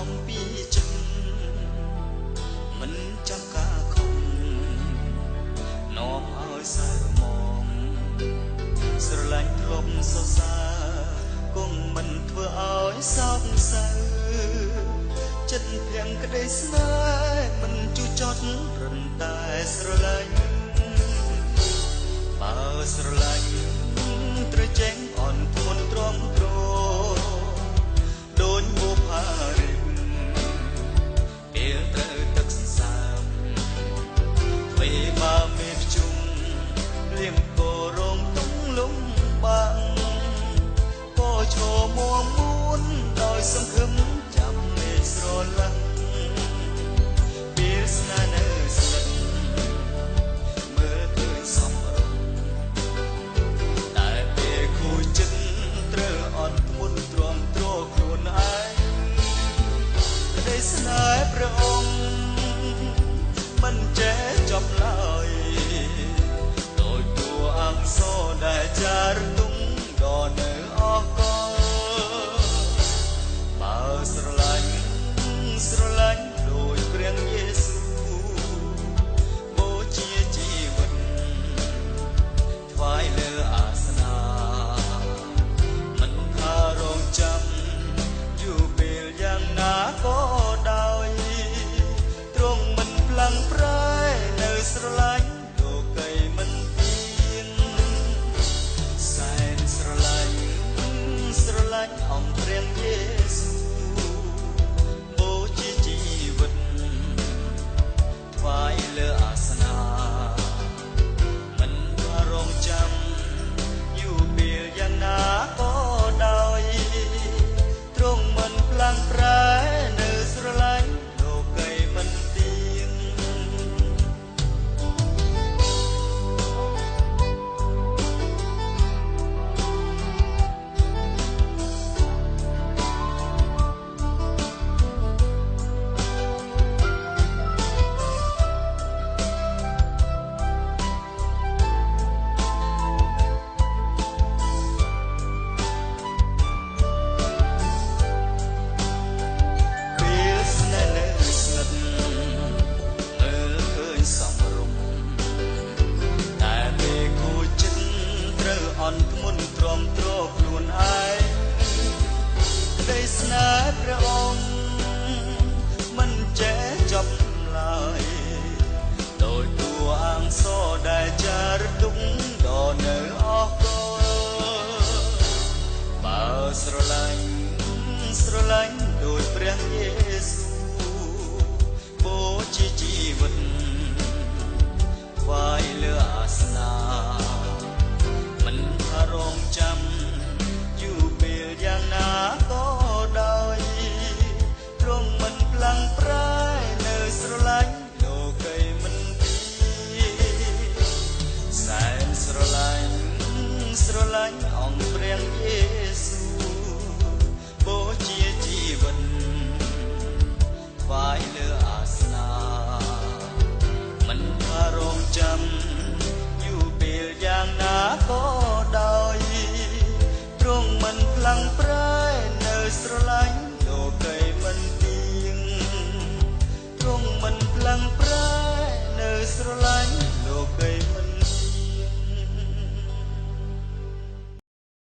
មពីចឹងមិនចាំការខំនាំឲ្យសៅមងស្រឡាញ់ធ្លាប់សរសើរគង់មិនធ្វើឲ្យសោកសៅចិត្តភាំងក្តីស្នេហ៍មិនជួចចត់រំតែស្រឡាញ់បើស្រឡាញ់ត្រូវចេញអន់ធ្ងន់ទ្រាំទ្រដូចបុប្ផារិកពេលត្រូវទឹកសន្សើមអ្វីបើមានជុំលៀមក៏រងទុំលំបាំងក៏ឈរមួមួនដោយសង្ឃឹមចាំមេស្រឡាញ់ពេលស្នេហ៍នៅស្និទ្ធមើលឃើញសំរុំតែពេលគួរចិត្តត្រូវអត់ធ្ងន់ទ្រាំទ្រខ្លួនឯងក្តីស្នេហ៍ព្រះអង្គមិនចេះចប់ឡើយដោយតួអង្គសដែលចារ